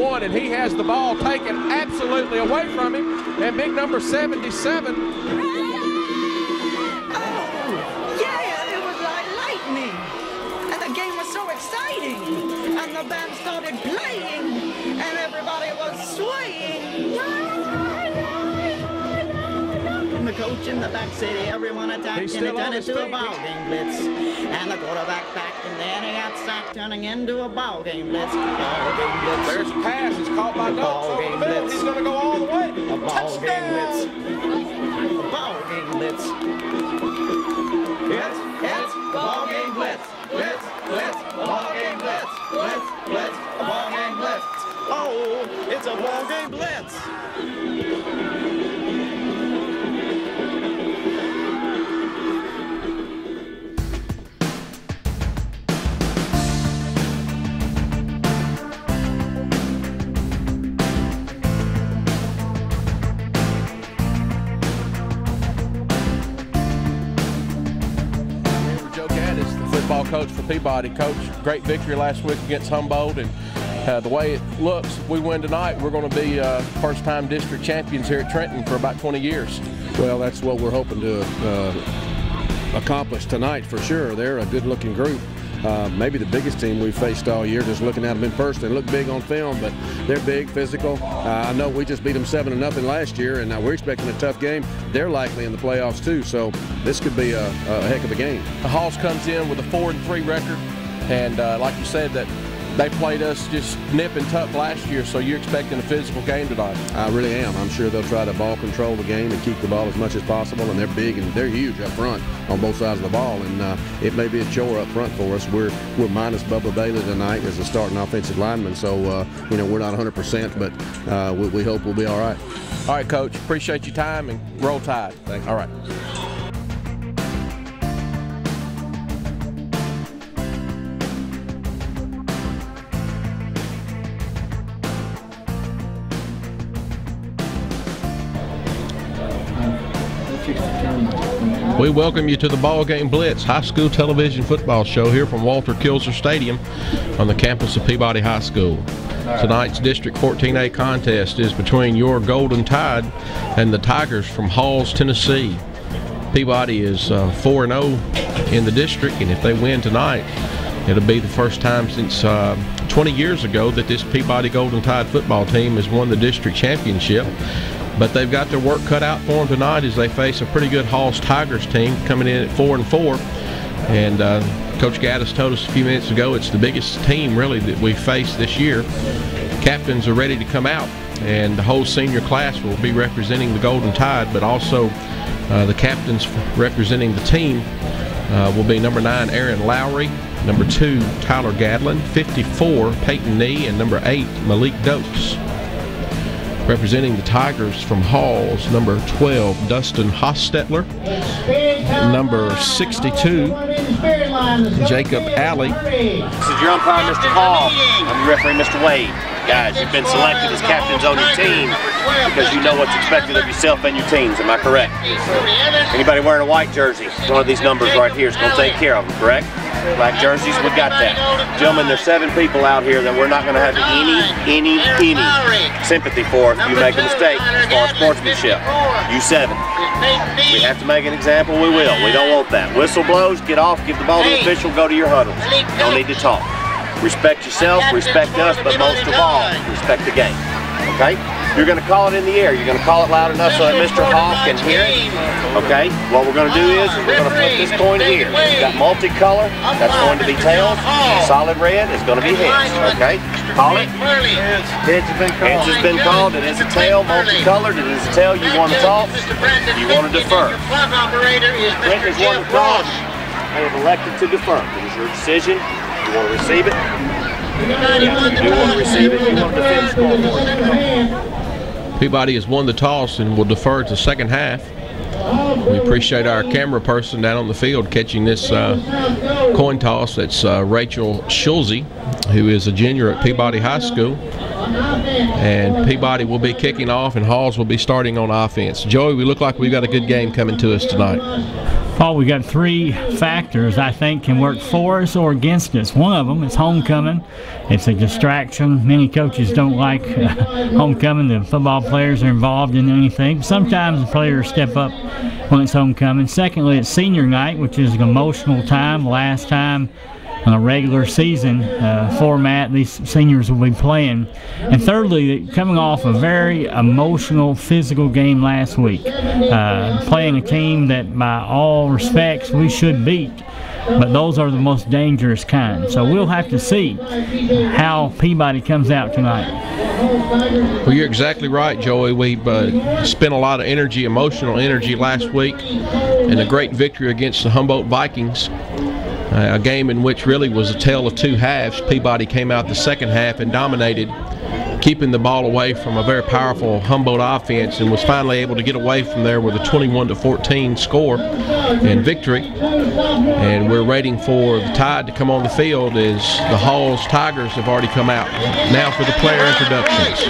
1, and he has the ball taken absolutely away from him. And big number 77. And the band started playing, and everybody was swaying. And the coach in the back city, everyone attacked, and it turned into a ball game blitz. And the quarterback backed, and then he got sacked, turning into a ball game blitz. Ball game blitz. There's a pass. It's caught by Dogs over the middle. He's going to go all the way. A ball game blitz. A ball game blitz. It's a ball game blitz. Blitz, blitz, a ball game blitz. Blitz, blitz, a ball game blitz. Oh, it's a ball game blitz. Football coach for Peabody. Coach, great victory last week against Humboldt, and the way it looks, if we win tonight, we're going to be first-time district champions here at Trenton for about 20 years. Well, that's what we're hoping to accomplish tonight for sure. They're a good-looking group. Maybe the biggest team we've faced all year. Just looking at them in person, they look big on film, but they're big, physical. I know we just beat them 7-0 last year, and we're expecting a tough game. They're likely in the playoffs too, so this could be a heck of a game. The Halls comes in with a 4-3 record, and like you said, that they played us just nip and tuck last year, so you're expecting a physical game tonight. I really am. I'm sure they'll try to ball control the game and keep the ball as much as possible, and they're big and they're huge up front on both sides of the ball, and it may be a chore up front for us. We're minus Bubba Bailey tonight as a starting offensive lineman, so you know, we're not 100%, but we hope we'll be all right. All right, Coach. Appreciate your time, and roll Tide. Thank you. All right. We welcome you to the Ball Game Blitz high school television football show here from Walter Kilser Stadium on the campus of Peabody High School. Tonight's District 14A contest is between your Golden Tide and the Tigers from Halls, Tennessee. Peabody is 4-0 in the district, and if they win tonight, it'll be the first time since 20 years ago that this Peabody Golden Tide football team has won the district championship. But they've got their work cut out for them tonight as they face a pretty good Halls Tigers team coming in at 4-4. And Coach Gaddis told us a few minutes ago it's the biggest team really that we faced this year. Captains are ready to come out, and the whole senior class will be representing the Golden Tide, but also the captains representing the team will be number 9, Aaron Lowry, number 2, Tyler Gadlin, 54, Peyton Nee, and number 8, Malik Dokes. Representing the Tigers from Halls, number 12, Dustin Hostetler, number 62, Jacob Alley. This is your umpire, Mr. Hall. I'm your referee, Mr. Wade. Guys, you've been selected as captains on your team because you know what's expected of yourself and your teams. Am I correct? Anybody wearing a white jersey, one of these numbers right here is going to take care of them, correct? Black jerseys, we got that. Gentlemen, there's 7 people out here that we're not going to have any sympathy for if you make a mistake as far as sportsmanship. You 7. We have to make an example, we will. We don't want that. Whistle blows, get off, give the ball to the official, go to your huddles. No need to talk. Respect yourself, respect us, but most of all, respect the game. Okay? You're going to call it in the air. You're going to call it loud enough so that Mr. Hall can hear it. Okay? What we're going to do is we're going to flip this coin here. We've got multicolor. That's going to be tails. Solid red is going to be heads. Okay? Call it. Heads has been called. Heads has been called. It is a tail. Multicolored. It is a tail. You want to toss. You want to defer. Drinkers want to toss. They have elected to defer. It is your decision. You want to receive it. You want to receive it. You want to defend scoreboard. Peabody has won the toss and will defer to the second half. We appreciate our camera person down on the field catching this coin toss. That's Rachel Schulze, who is a junior at Peabody High School. And Peabody will be kicking off and Halls will be starting on offense. Joey, we look like we've got a good game coming to us tonight. Paul, we got three factors I think can work for us or against us. One of them is homecoming. It's a distraction. Many coaches don't like homecoming. The football players are involved in anything. Sometimes the players step up when it's homecoming. Secondly, it's senior night, which is an emotional time, last time on a regular season format these seniors will be playing. And thirdly, coming off a very emotional physical game last week, playing a team that by all respects we should beat, but those are the most dangerous kind. So we'll have to see how Peabody comes out tonight. Well, you're exactly right, Joey. We spent a lot of energy, emotional energy last week in a great victory against the Humboldt Vikings. A game in which really was a tale of two halves. Peabody came out the second half and dominated, keeping the ball away from a very powerful Humboldt offense, and was finally able to get away from there with a 21-14 score and victory. And we're waiting for the Tide to come on the field as the Halls Tigers have already come out. Now for the player introductions.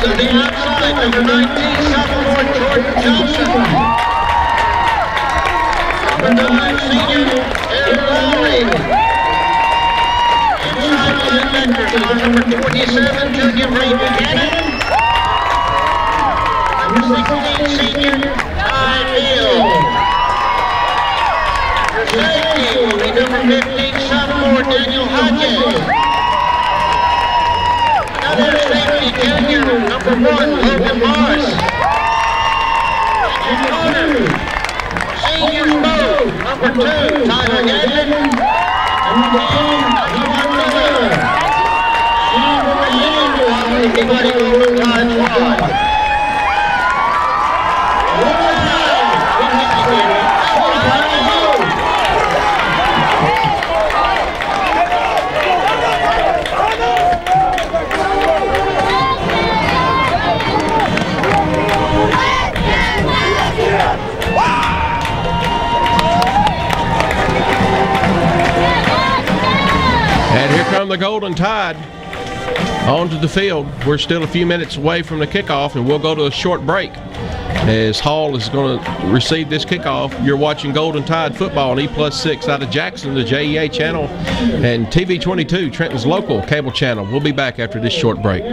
On the outside, number 19, sophomore Jordan Johnson. Number 9, senior Aaron Lowry. Inside linebackers are number 27, junior Ray Buchanan. Number 16, senior Ty Hill. Your safety will be number 15, sophomore Daniel Hodges. Another safety junior, number 1, Logan Morris. And your corner, seniors both, number 2, Tyler Gagnon, number 10, John Miller. And everybody over Tide squad. And here come the Golden Tide onto the field. We're still a few minutes away from the kickoff, and we'll go to a short break as Hall is going to receive this kickoff. You're watching Golden Tide football on E+6 out of Jackson, the JEA channel, and TV 22, Trenton's local cable channel. We'll be back after this short break.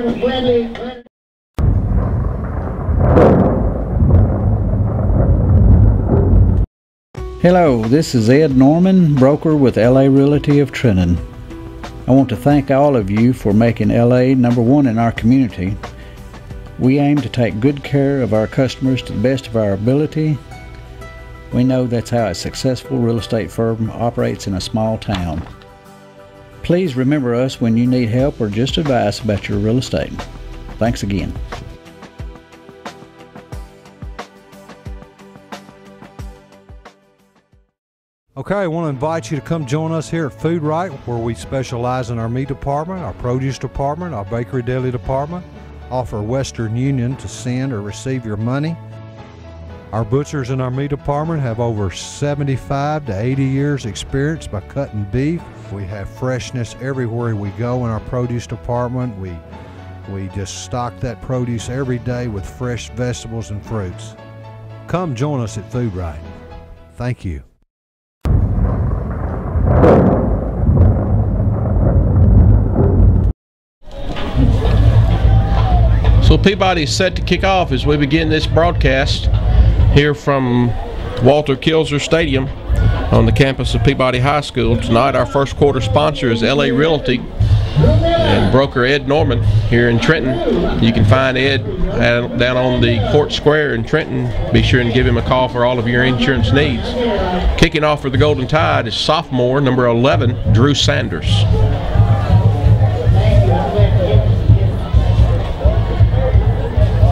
Hello, this is Ed Norman, broker with LA Realty of Trenton. I want to thank all of you for making LA #1 in our community. We aim to take good care of our customers to the best of our ability. We know that's how a successful real estate firm operates in a small town. Please remember us when you need help or just advice about your real estate. Thanks again. Okay, I want to invite you to come join us here at Food Right, where we specialize in our meat department, our produce department, our bakery deli department, offer Western Union to send or receive your money. Our butchers in our meat department have over 75 to 80 years experience by cutting beef. We have freshness everywhere we go in our produce department. We just stock that produce every day with fresh vegetables and fruits. Come join us at Food Right. Thank you. So Peabody is set to kick off as we begin this broadcast here from Walter Kilser Stadium on the campus of Peabody High School. Tonight our first quarter sponsor is LA Realty and broker Ed Norman here in Trenton. You can find Ed down on the Court Square in Trenton. Be sure and give him a call for all of your insurance needs. Kicking off for the Golden Tide is sophomore number 11, Drew Sanders.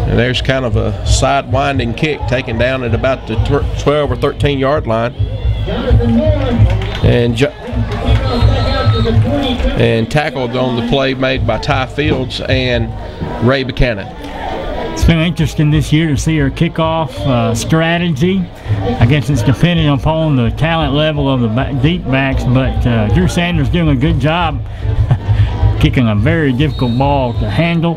And there's kind of a side-winding kick taken down at about the 12 or 13 yard line. And tackled on the play made by Ty Fields and Ray Buchanan. It's been interesting this year to see our kickoff strategy. I guess it's depending upon the talent level of the deep backs, but Drew Sanders doing a good job kicking a very difficult ball to handle.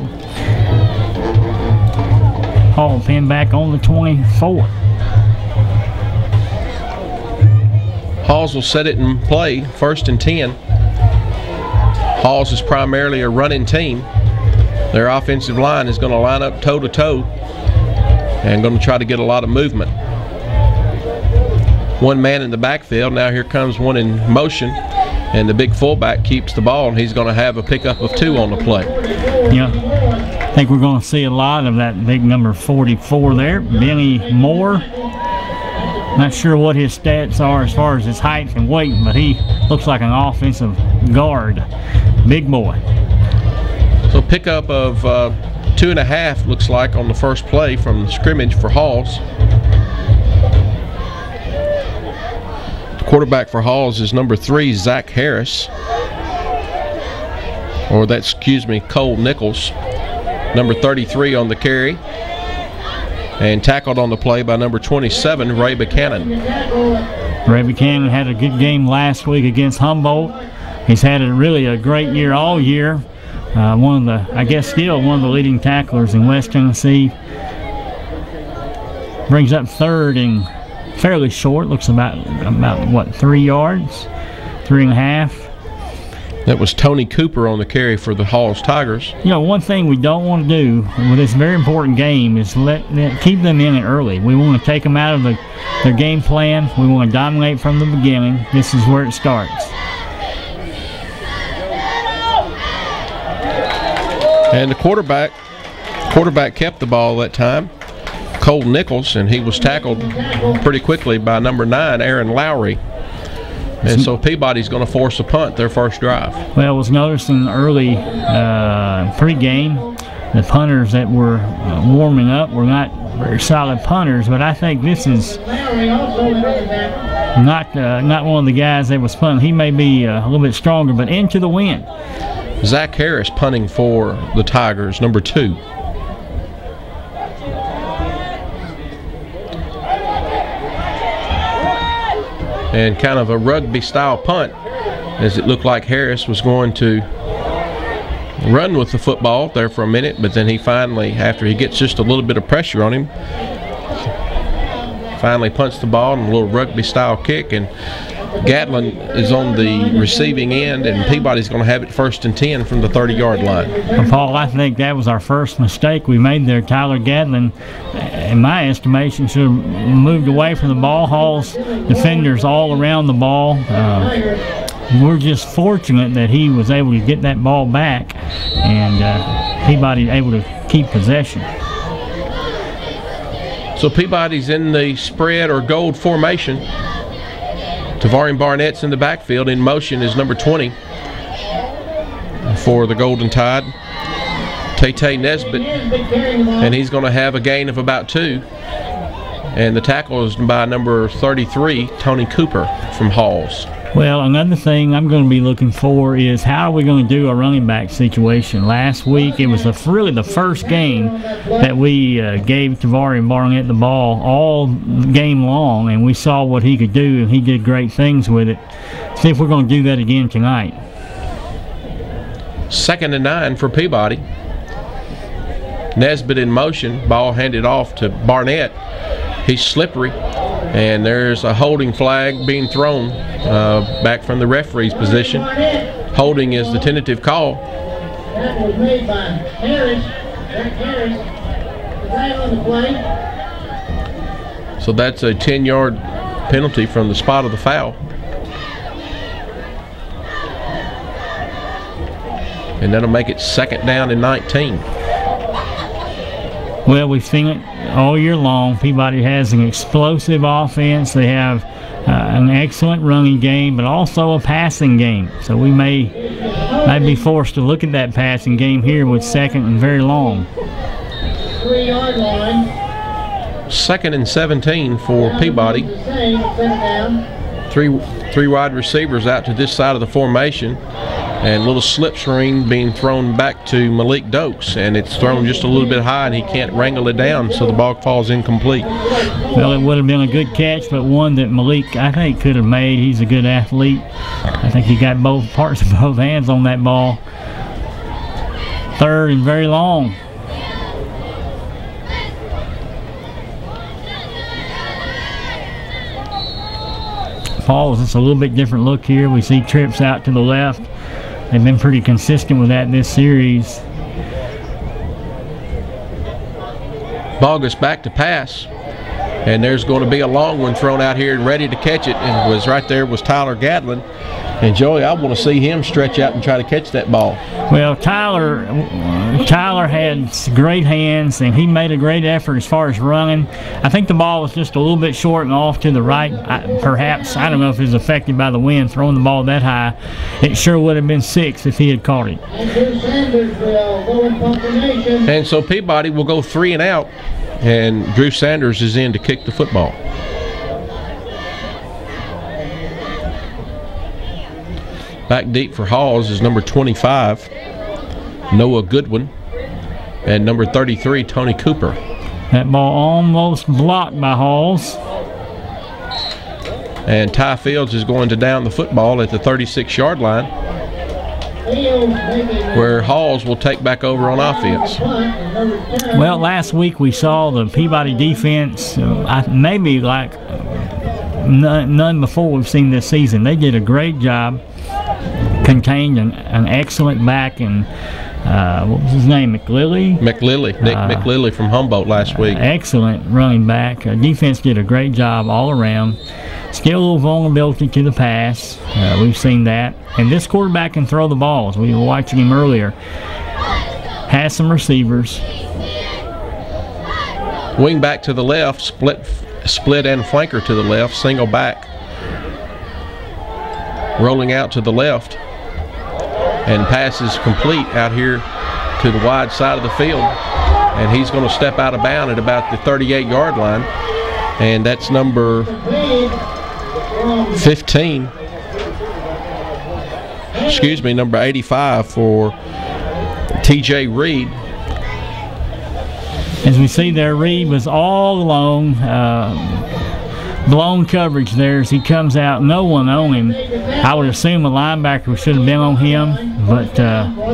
Hall pinned back on the 24. Halls will set it in play, 1st and 10. Halls is primarily a running team. Their offensive line is going to line up toe-to-toe and going to try to get a lot of movement. One man in the backfield. Now here comes one in motion, and the big fullback keeps the ball, and he's going to have a pickup of 2 on the play. Yeah, I think we're going to see a lot of that big number 44 there, Benny Moore. Not sure what his stats are as far as his height and weight, but he looks like an offensive guard. Big boy. So pickup of 2.5 looks like on the first play from the scrimmage for Halls. The quarterback for Halls is number 3, Zach Harris. Or that's, excuse me, Cole Nichols. Number 33 on the carry. And tackled on the play by number 27, Ray Buchanan. Ray Buchanan had a good game last week against Humboldt. He's had really a great year all year. One of the, I guess still one of the leading tacklers in West Tennessee. Brings up 3rd and fairly short. Looks about what, 3 yards? 3.5. That was Tony Cooper on the carry for the Halls Tigers. You know, one thing we don't want to do with this very important game is keep them in it early. We want to take them out of their game plan. We want to dominate from the beginning. This is where it starts. And the quarterback kept the ball that time, Cole Nichols, and he was tackled pretty quickly by number 9, Aaron Lowry. And so Peabody's going to force a punt their first drive. Well, I was noticing early pre-game, the punters that were warming up were not very solid punters, but I think this is not one of the guys that was punting. He may be a little bit stronger, but into the wind. Zach Harris punting for the Tigers, number 2. And kind of a rugby-style punt, as it looked like Harris was going to run with the football there for a minute, but then he finally, after he gets just a little bit of pressure on him, finally punts the ball and a little rugby-style kick, and Gatlin is on the receiving end, and Peabody's going to have it 1st and 10 from the 30-yard line. Well, Paul, I think that was our first mistake we made there. Tyler Gatlin, in my estimation, should have moved away from the ball. Hall's defenders all around the ball. We're just fortunate that he was able to get that ball back, and Peabody able to keep possession. So Peabody's in the spread or gold formation. Tavarian Barnett's in the backfield. In motion is number 20 for the Golden Tide, Tay Nesbitt, and he's going to have a gain of about 2. And the tackle is by number 33, Tony Cooper from Halls. Well, another thing I'm going to be looking for is how are we going to do a running back situation. Last week it was really the first game that we gave Tavarian Barnett the ball all game long, and we saw what he could do, and he did great things with it. See if we're going to do that again tonight. 2nd and 9 for Peabody. Nesbitt in motion, ball handed off to Barnett. He's slippery, and there's a holding flag being thrown back from the referee's position. Holding is the tentative call. That was made by Harris. Zach Harris. The flag on the play. So that's a 10-yard penalty from the spot of the foul. And that'll make it 2nd down and 19. Well, we've seen it all year long. Peabody has an explosive offense. They have an excellent running game, but also a passing game. So we may be forced to look at that passing game here with 2nd and very long. 3-yard line. 2nd and 17 for Peabody. Three wide receivers out to this side of the formation. And a little slip screen being thrown back to Malik Dokes, and it's thrown just a little bit high, and he can't wrangle it down, so the ball falls incomplete. Well, it would have been a good catch, but one that Malik, I think, could have made. He's a good athlete. I think he got both parts of both hands on that ball. Third and very long. Falls, it's a little bit different look here. We see trips out to the left. They've been pretty consistent with that this series. Ball goes back to pass, and there's going to be a long one thrown out here and ready to catch it, and was right there was Tyler Gatlin. And Joey, I want to see him stretch out and try to catch that ball. Well, Tyler had great hands, and he made a great effort as far as running. I think the ball was just a little bit short and off to the right. Perhaps, I don't know if it was affected by the wind throwing the ball that high. It sure would have been 6 if he had caught it. And so Peabody will go 3 and out, and Drew Sanders is in to kick the football. Back deep for Halls is number 25, Noah Goodwin, and number 33, Tony Cooper. That ball almost blocked by Halls. And Ty Fields is going to down the football at the 36-yard line, where Halls will take back over on offense. Well, last week we saw the Peabody defense, maybe like none before we've seen this season. They did a great job. Contained an excellent back, and what was his name, McLilley? Nick McLilley from Humboldt last week. Excellent running back. Defense did a great job all around. Still a little vulnerability to the pass. We've seen that. And this quarterback can throw the balls. We were watching him earlier. Has some receivers. Wing back to the left, split and flanker to the left, single back. Rolling out to the left, and pass is complete out here to the wide side of the field, and he's going to step out of bounds at about the 38-yard line, and that's number 15, number 85 for TJ Reed. As we see there, Reed was all alone, blown coverage there as he comes out, no one on him. I would assume a linebacker should have been on him, but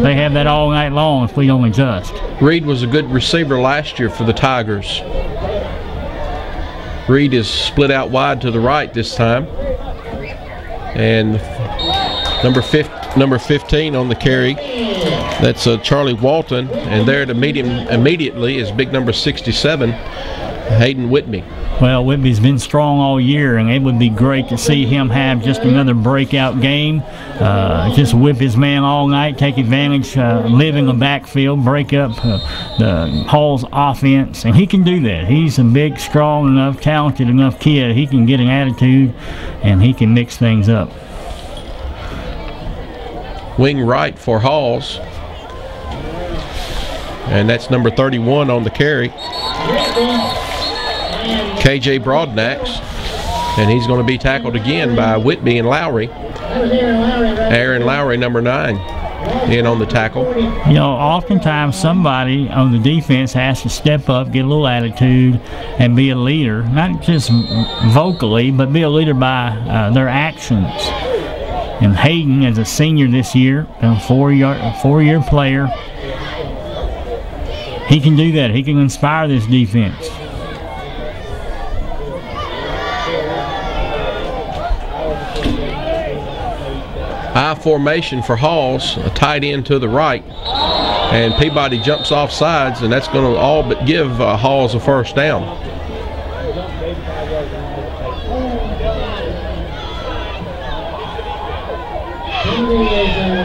they have that all night long if we don't adjust. Reed was a good receiver last year for the Tigers. Reed is split out wide to the right this time, and number 15 on the carry, that's Charlie Walton, and there to meet him immediately is big number 67, Hayden Whitby. Well, Whitby's been strong all year, and it would be great to see him have just another breakout game. Just whip his man all night, take advantage, live in the backfield, break up the Hall's offense, and he can do that. He's a big, strong enough, talented enough kid. He can get an attitude, and he can mix things up. Wing right for Halls, and that's number 31 on the carry, KJ Broadnax, and he's going to be tackled again by Whitby and Lowry. Aaron Lowry, number 9, in on the tackle. You know, oftentimes somebody on the defense has to step up, get a little attitude, and be a leader, not just vocally, but be a leader by their actions. And Hayden, as a senior this year, a four-year player, he can do that. He can inspire this defense. I formation for Halls, a tight end to the right, and Peabody jumps off sides, and that's going to all but give Halls a first down.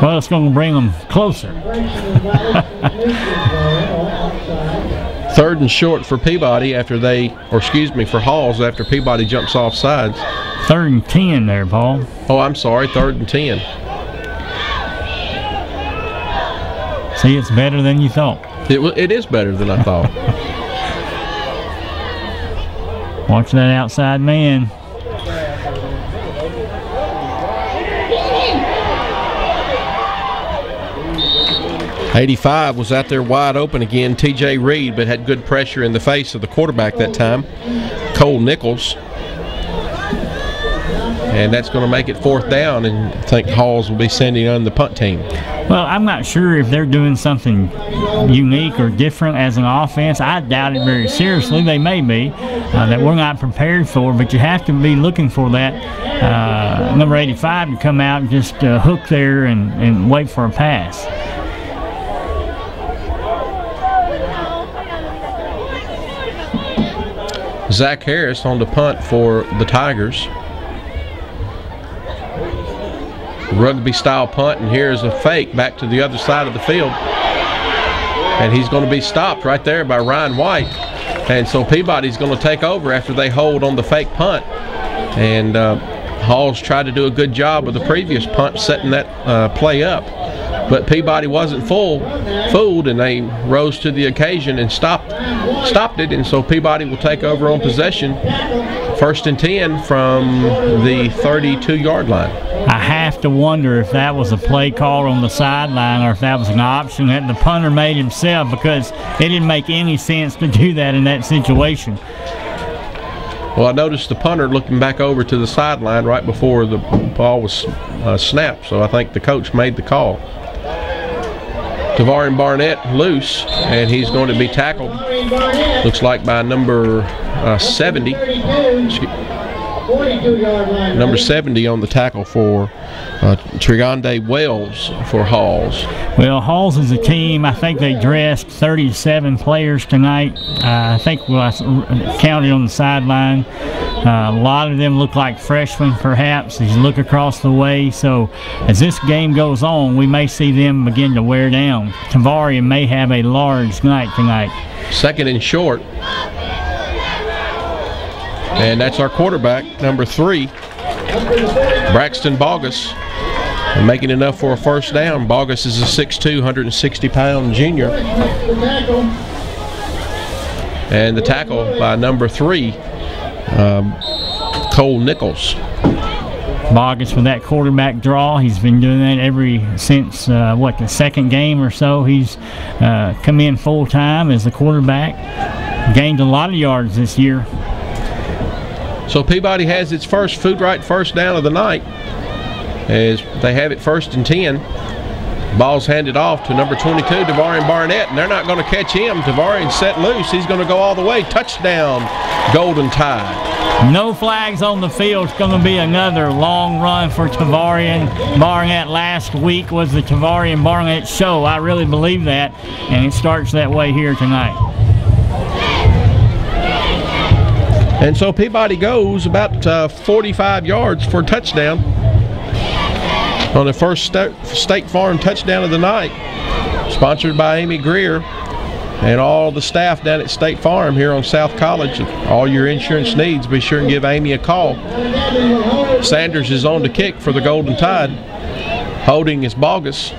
Well, it's going to bring them closer. 3rd and short for Peabody for Halls after Peabody jumps off sides. 3rd and 10 there, Paul. Oh, I'm sorry, 3rd and 10. See, it's better than you thought. It is better than I thought. Watch that outside man. '85 was out there wide open again, TJ Reed, but had good pressure in the face of the quarterback that time, Cole Nichols. And that's going to make it 4th down, and I think Halls will be sending on the punt team. Well, I'm not sure if they're doing something unique or different as an offense. I doubt it very seriously. They may be, that we're not prepared for, but you have to be looking for that number 85 to come out and just hook there and wait for a pass. Zach Harris on the punt for the Tigers. Rugby-style punt, and here's a fake back to the other side of the field. And he's going to be stopped right there by Ryan White. And so Peabody's going to take over after they hold on the fake punt. And Halls tried to do a good job with the previous punt, setting that play up. But Peabody wasn't fooled, and they rose to the occasion and stopped it. And so Peabody will take over on possession, 1st and 10 from the 32-yard line. I have to wonder if that was a play call on the sideline or if that was an option that the punter made himself, because it didn't make any sense to do that in that situation. Well, I noticed the punter looking back over to the sideline right before the ball was snapped, so I think the coach made the call. Tavarian Barnett loose, and he's going to be tackled, looks like by number 70. Number 70 on the tackle for Trigonde Wells for Halls. Well, Halls is a team, I think they dressed 37 players tonight. I think I counted on the sideline. A lot of them look like freshmen, perhaps, as you look across the way. So as this game goes on, we may see them begin to wear down. Tavarian may have a large night tonight. 2nd and short. And that's our quarterback, number 3, Braxton Bogus, making enough for a 1st down. Bogus is a 6'2", 160-pound junior. And the tackle by number 3, Cole Nichols. Bogus with that quarterback draw. He's been doing that since the 2nd game or so. He's come in full-time as the quarterback. Gained a lot of yards this year. So Peabody has its first first down of the night as they have it 1st and 10. Ball's handed off to number 22, Tavarian Barnett, and they're not going to catch him. Tavarian's set loose. He's going to go all the way. Touchdown, Golden Tide. No flags on the field. It's going to be another long run for Tavarian Barnett. Last week was the Tavarian Barnett show. I really believe that, and it starts that way here tonight. And so Peabody goes about 45 yards for a touchdown on the first State Farm touchdown of the night, sponsored by Amy Greer and all the staff down at State Farm here on South College. All your insurance needs, be sure and give Amy a call. Sanders is on to kick for the Golden Tide. Holding is Bogus.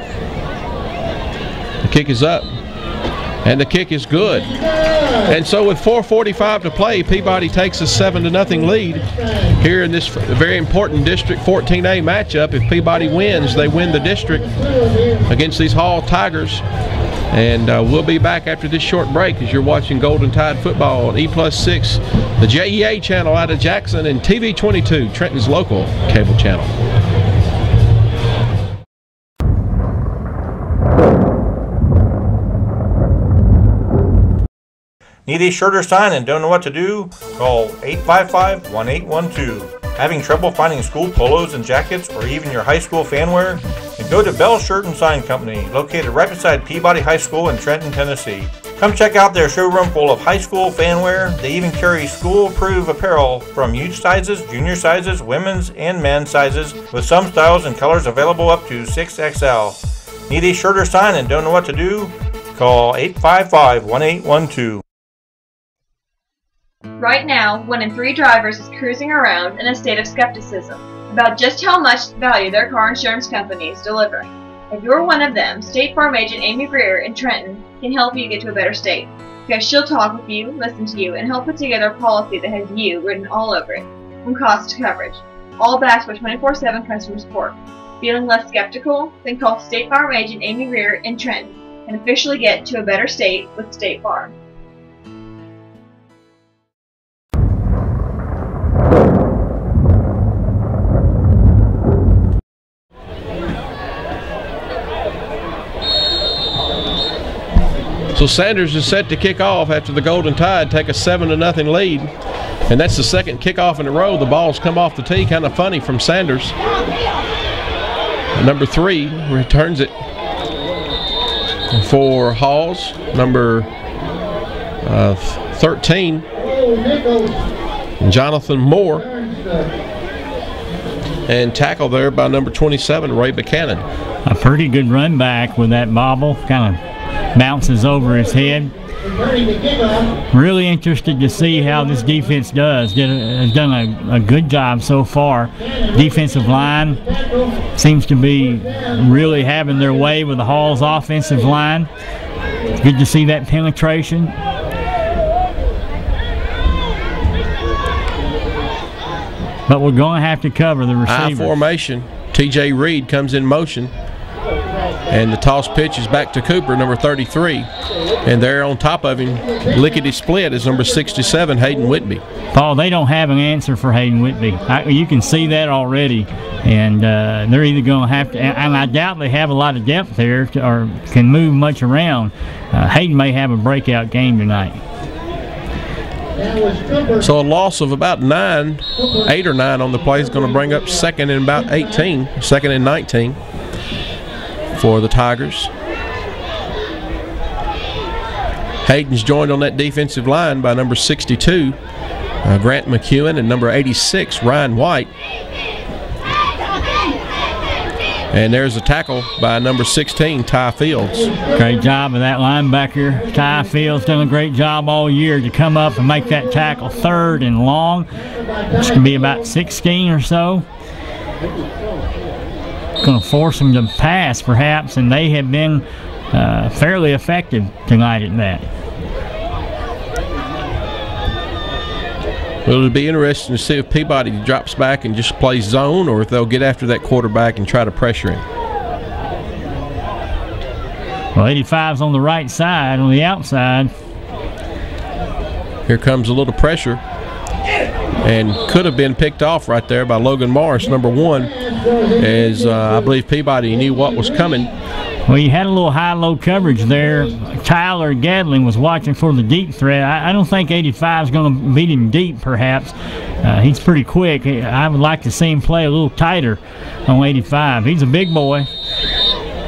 The kick is up, and the kick is good. And so with 4:45 to play, Peabody takes a 7-0 lead here in this very important District 14A matchup. If Peabody wins, they win the district against these Hall Tigers. And we'll be back after this short break as you're watching Golden Tide football on E+6, the JEA channel out of Jackson, and TV 22, Trenton's local cable channel. Need a shirt or sign and don't know what to do? Call 855-1812. Having trouble finding school polos and jackets or even your high school fanwear? Then go to Bell Shirt and Sign Company, located right beside Peabody High School in Trenton, Tennessee. Come check out their showroom full of high school fanwear. They even carry school-approved apparel from youth sizes, junior sizes, women's and men's sizes, with some styles and colors available up to 6XL. Need a shirt or sign and don't know what to do? Call 855-1812. Right now, 1 in 3 drivers is cruising around in a state of skepticism about just how much value their car insurance company is delivering. If you're one of them, State Farm agent Amy Greer in Trenton can help you get to a better state, because she'll talk with you, listen to you, and help put together a policy that has you written all over it, from cost to coverage, all backed by 24/7 customer support. Feeling less skeptical? Then call State Farm agent Amy Greer in Trenton and officially get to a better state with State Farm. So Sanders is set to kick off after the Golden Tide take a 7-0 lead. And that's the second kickoff in a row. The ball's come off the tee. Kind of funny from Sanders. Number 3 returns it for Halls. Number 13, Jonathan Moore. And tackle there by number 27, Ray Buchanan. A pretty good run back with that bobble. Kind of bounces over his head. Really interested to see how this defense does. Has done a good job so far. Defensive line seems to be really having their way with the Halls offensive line. Good to see that penetration. But we're going to have to cover the receivers. I formation. T.J. Reed comes in motion. And the toss pitch is back to Cooper, number 33. And there on top of him, lickety-split, is number 67, Hayden Whitby. Paul, they don't have an answer for Hayden Whitby. You can see that already. And they're either going to have to, and I doubt they have a lot of depth there or can move much around. Hayden may have a breakout game tonight. So a loss of about 8 or 9 on the play is going to bring up second and about 18, second and 19 for the Tigers. Hayden's joined on that defensive line by number 62, Grant McEwen, and number 86, Ryan White. And there's a tackle by number 16, Ty Fields. Great job of that linebacker. Ty Fields done a great job all year to come up and make that tackle third and long. Which can be about 16 or so. Going to force them to pass, perhaps, and they have been fairly effective tonight at that. Well, it'll be interesting to see if Peabody drops back and just plays zone, or if they'll get after that quarterback and try to pressure him. Well, 85's on the right side, on the outside. Here comes a little pressure, and could have been picked off right there by Logan Morris, number 1, as I believe Peabody knew what was coming. Well, you had a little high-low coverage there. Tyler Gadling was watching for the deep threat. I don't think 85 is going to beat him deep, perhaps. He's pretty quick. I would like to see him play a little tighter on 85. He's a big boy,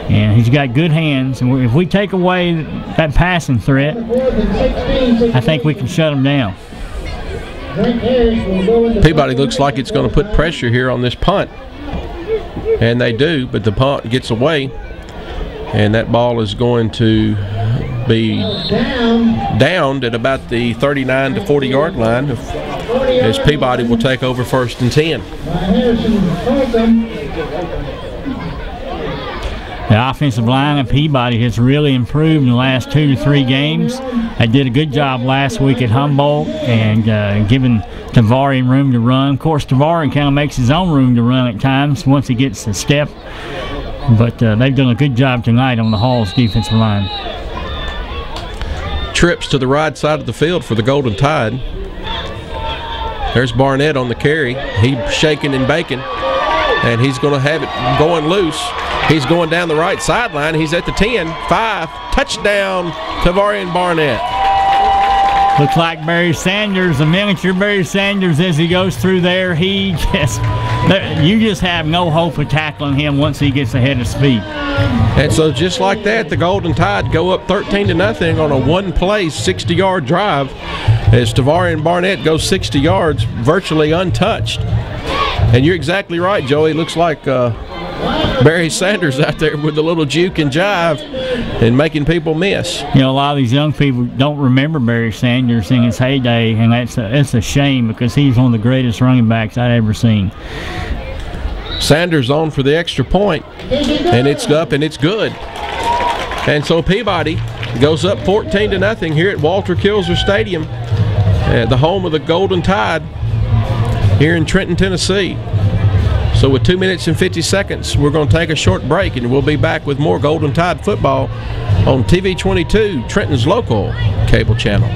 and he's got good hands. And if we take away that passing threat, I think we can shut him down. Peabody looks like it's going to put pressure here on this punt. And they do, but the punt gets away. And that ball is going to be downed at about the 39 to 40 yard line as Peabody will take over 1st and 10. The offensive line of Peabody has really improved in the last 2 to 3 games. They did a good job last week at Humboldt and giving Tavarian room to run. Of course, Tavarian kind of makes his own room to run at times once he gets a step. But they've done a good job tonight on the Halls defensive line. Trips to the right side of the field for the Golden Tide. There's Barnett on the carry. He's shaking and baking, and he's going to have it going loose. He's going down the right sideline. He's at the 10, 5, touchdown, Tavarian Barnett. Looks like Barry Sanders, a miniature Barry Sanders as he goes through there. You just have no hope of tackling him once he gets ahead of speed. And so just like that, the Golden Tide go up 13-0 on a one-play 60-yard drive as Tavarian Barnett goes 60 yards virtually untouched. And you're exactly right, Joey. Looks like Barry Sanders out there with a little juke and jive and making people miss. You know, a lot of these young people don't remember Barry Sanders in his heyday, and it's a shame because he's one of the greatest running backs I've ever seen. Sanders on for the extra point, and it's up and it's good. And so Peabody goes up 14-0 here at Walter Kilser Stadium, the home of the Golden Tide here in Trenton, Tennessee. So with 2 minutes and 50 seconds, we're going to take a short break, and we'll be back with more Golden Tide football on TV 22, Trenton's local cable channel.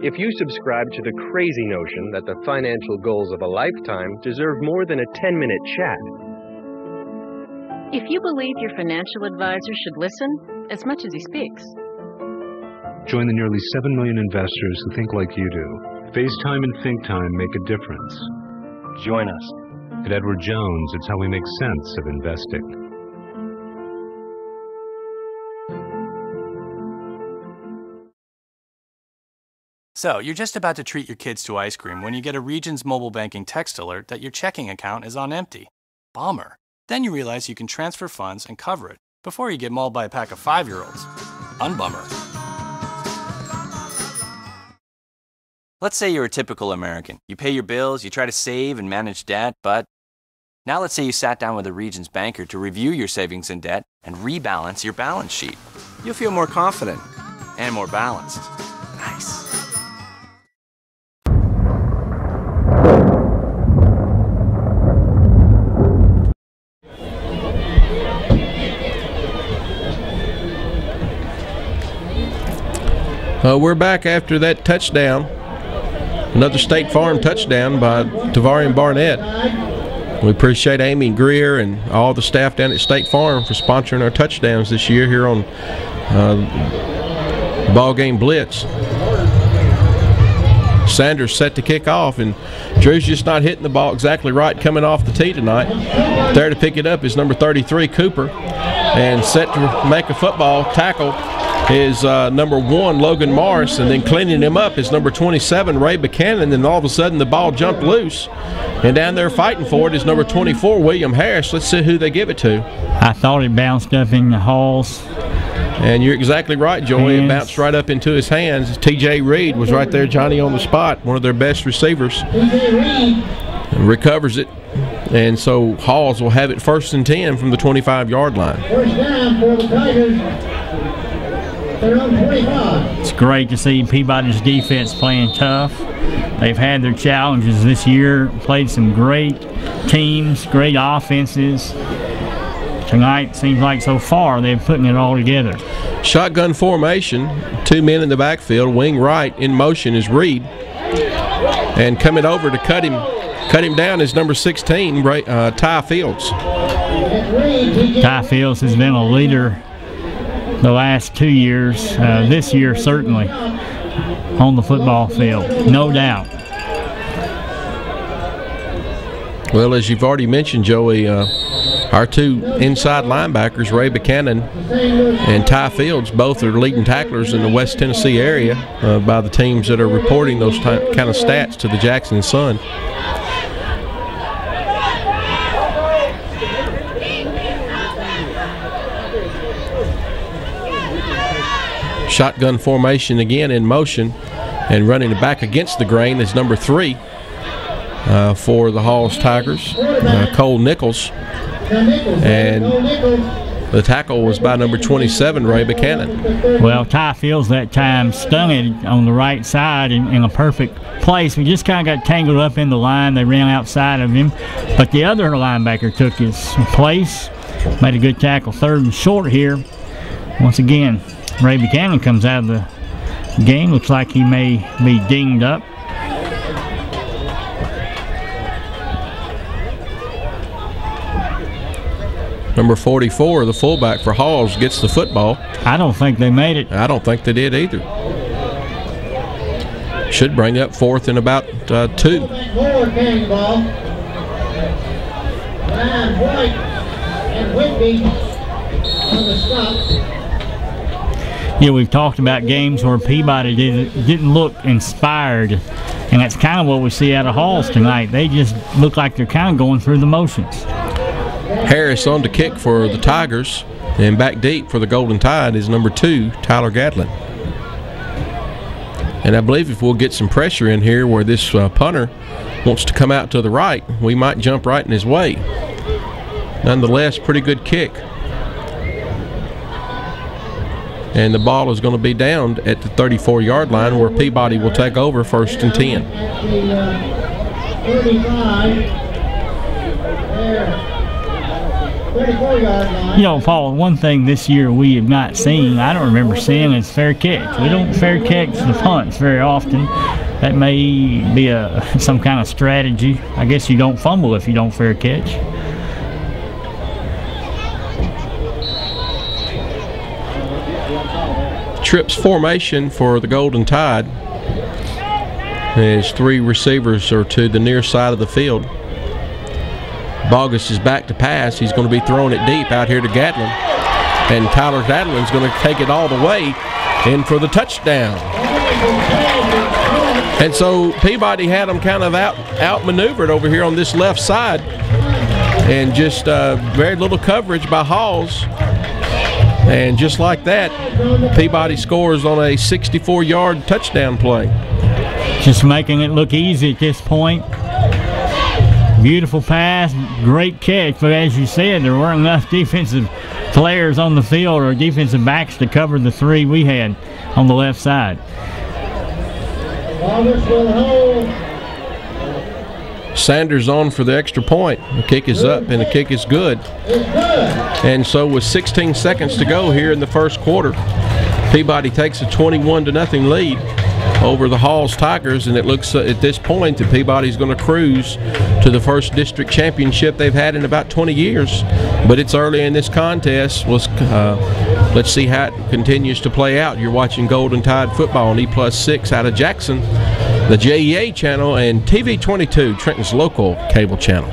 if you subscribe to the crazy notion that the financial goals of a lifetime deserve more than a 10-minute chat. If you believe your financial advisor should listen as much as he speaks. Join the nearly 7 million investors who think like you do. FaceTime and Think Time make a difference. Join us. At Edward Jones, it's how we make sense of investing. So, you're just about to treat your kids to ice cream when you get a Regions mobile banking text alert that your checking account is on empty. Bummer. Then you realize you can transfer funds and cover it before you get mauled by a pack of 5-year-olds. Unbummer. Let's say you're a typical American. You pay your bills, you try to save and manage debt, but now let's say you sat down with a Regions banker to review your savings and debt and rebalance your balance sheet. You'll feel more confident and more balanced. Nice. We're back after that touchdown. Another State Farm touchdown by Tavarian Barnett. We appreciate Amy Greer and all the staff down at State Farm for sponsoring our touchdowns this year here on Ball Game Blitz. Sanders set to kick off, and Drew's just not hitting the ball exactly right coming off the tee tonight. There to pick it up is number 33, Cooper, and set to make a football tackle is number 1, Logan Morris, and then cleaning him up is number 27, Ray Buchanan. And all of a sudden the ball jumped loose, and down there fighting for it is number 24, William Harris. Let's see who they give it to. I thought it bounced up in the Halls. And you're exactly right, Joey. It bounced right up into his hands. T.J. Reed was right there, Johnny on the spot, one of their best receivers. And recovers it. And so Halls will have it 1st and 10 from the 25-yard line. First down for the Tigers. It's great to see Peabody's defense playing tough. They've had their challenges this year, played some great teams, great offenses. Tonight seems like so far they're putting it all together. Shotgun formation, 2 men in the backfield, wing right in motion is Reed. And coming over to cut him down is number 16, Ty Fields. Ty Fields has been a leader the last 2 years, this year certainly, on the football field, no doubt. Well, as you've already mentioned, Joey, our 2 inside linebackers, Ray Buchanan and Ty Fields, both are leading tacklers in the West Tennessee area by the teams that are reporting those kind of stats to the Jackson Sun. Shotgun formation again in motion, and running it back against the grain is number 3 for the Halls Tigers, Cole Nichols. And the tackle was by number 27, Ray Buchanan. Well, Ty Fields that time stung it on the right side in a perfect place. We just kind of got tangled up in the line. They ran outside of him, but the other linebacker took his place, made a good tackle. 3rd and short here. Once again, Ray Buchanan comes out of the game. Looks like he may be dinged up. Number 44, the fullback for Halls, gets the football. I don't think they made it. I don't think they did either. Should bring up 4th and about 2. Yeah, we've talked about games where Peabody didn't look inspired, and that's kind of what we see out of Halls tonight. They just look like they're kind of going through the motions. Harris on to kick for the Tigers, and back deep for the Golden Tide is number 2, Tyler Gatlin. And I believe if we'll get some pressure in here where this punter wants to come out to the right, we might jump right in his way. Nonetheless, pretty good kick. And the ball is going to be down at the 34-yard line, where Peabody will take over 1st and 10. 35. You know, Paul, one thing this year we have not seen, I don't remember seeing, is fair catch. We don't fair catch the punts very often. That may be some kind of strategy. I guess you don't fumble if you don't fair catch. Trips formation for the Golden Tide. As 3 receivers are to the near side of the field. Bogus is back to pass. He's going to be throwing it deep out here to Gatlin. And Tyler Gatlin's going to take it all the way in for the touchdown. And so Peabody had them kind of outmaneuvered over here on this left side. And just very little coverage by Halls. And just like that, Peabody scores on a 64-yard touchdown play. Just making it look easy at this point. Beautiful pass, great catch, but as you said, there weren't enough defensive players on the field or defensive backs to cover the 3 we had on the left side. Sanders on for the extra point. The kick is up and the kick is good. And so with 16 seconds to go here in the first quarter, Peabody takes a 21-0 lead over the Halls Tigers, and it looks at this point that Peabody's going to cruise to the first district championship they've had in about 20 years. But it's early in this contest. Let's see how it continues to play out. You're watching Golden Tide football on E+6 out of Jackson, the JEA channel, and TV 22, Trenton's local cable channel.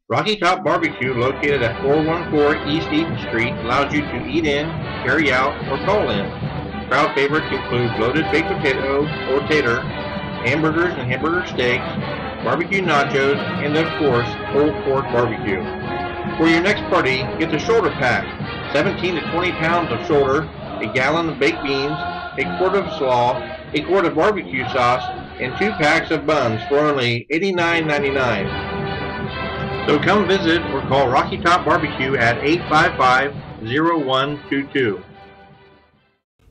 Rocky Top Barbecue, located at 414 East Eaton Street, allows you to eat in, carry out, or call in. Crowd favorites include loaded baked potato or tater, hamburgers and hamburger steaks, barbecue nachos, and of course, pulled pork barbecue. For your next party, get the shoulder pack, 17 to 20 pounds of shoulder, a gallon of baked beans, a quart of slaw, a quart of barbecue sauce, and 2 packs of buns for only $89.99. So come visit or call Rocky Top Barbecue at 855-0122.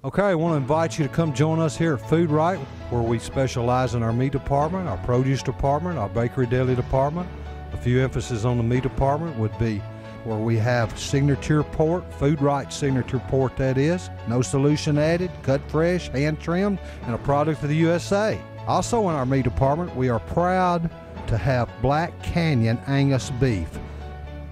Okay, I want to invite you to come join us here at Food Right, where we specialize in our meat department, our produce department, our bakery deli department. A few emphasis on the meat department would be where we have signature pork, Food Right signature pork that is, no solution added, cut fresh, hand trimmed, and a product of the USA. Also in our meat department, we are proud to have Black Canyon Angus beef,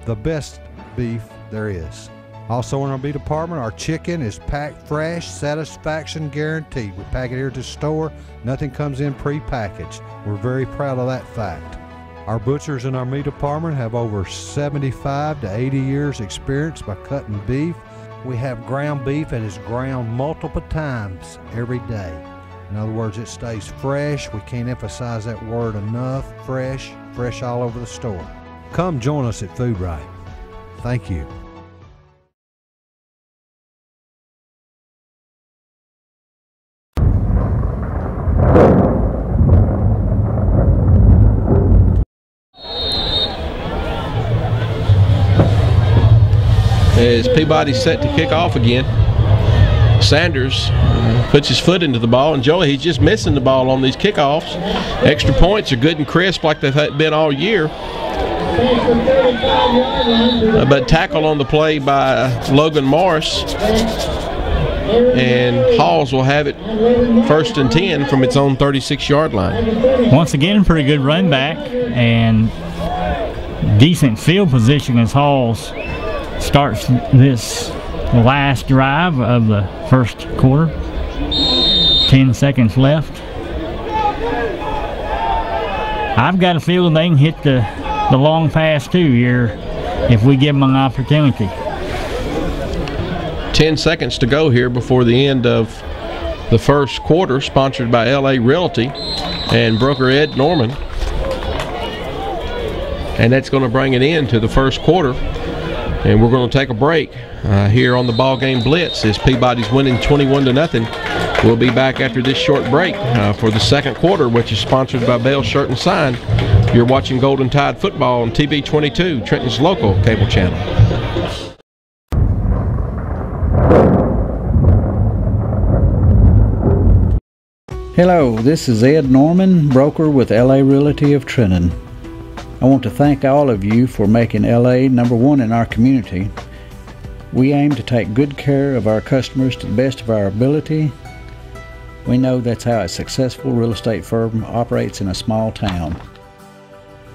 the best beef there is. Also in our meat department, our chicken is packed fresh, satisfaction guaranteed. We pack it here at the store, nothing comes in pre-packaged. We're very proud of that fact. Our butchers in our meat department have over 75 to 80 years experience by cutting beef. We have ground beef that is ground multiple times every day. In other words, it stays fresh. We can't emphasize that word enough. Fresh, fresh all over the store. Come join us at Food Right. Thank you. As Peabody's set to kick off again, Sanders puts his foot into the ball, and Joey, he's just missing the ball on these kickoffs. Extra points are good and crisp like they've been all year. But tackle on the play by Logan Morris, and Halls will have it 1st and 10 from its own 36-yard line. Once again, pretty good run back and decent field position as Halls starts this last drive of the first quarter. 10 seconds left. I've got a feeling they can hit the long pass too here if we give them an opportunity. 10 seconds to go here before the end of the first quarter, sponsored by LA Realty and broker Ed Norman. And that's going to bring it into the first quarter. And we're going to take a break here on the Ball Game Blitz as Peabody's winning 21-0. We'll be back after this short break for the second quarter, which is sponsored by Bell Shirt and Sign. You're watching Golden Tide football on TV 22, Trenton's local cable channel. Hello, this is Ed Norman, broker with LA Realty of Trenton. I want to thank all of you for making LA number one in our community. We aim to take good care of our customers to the best of our ability. We know that's how a successful real estate firm operates in a small town.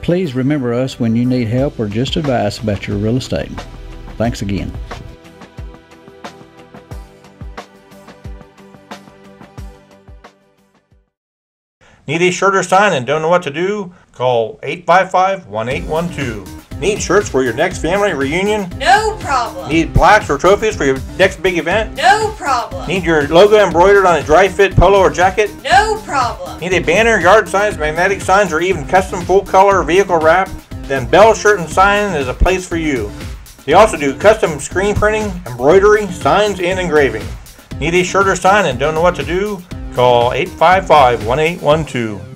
Please remember us when you need help or just advice about your real estate. Thanks again. Need a shirt or sign and don't know what to do? Call 855-1812. Need shirts for your next family reunion? No problem. Need plaques or trophies for your next big event? No problem. Need your logo embroidered on a dry fit polo or jacket? No problem. Need a banner, yard signs, magnetic signs, or even custom full color vehicle wrap? Then Bell Shirt and Sign is a place for you. They also do custom screen printing, embroidery, signs, and engraving. Need a shirt or sign and don't know what to do? Call 855-1812.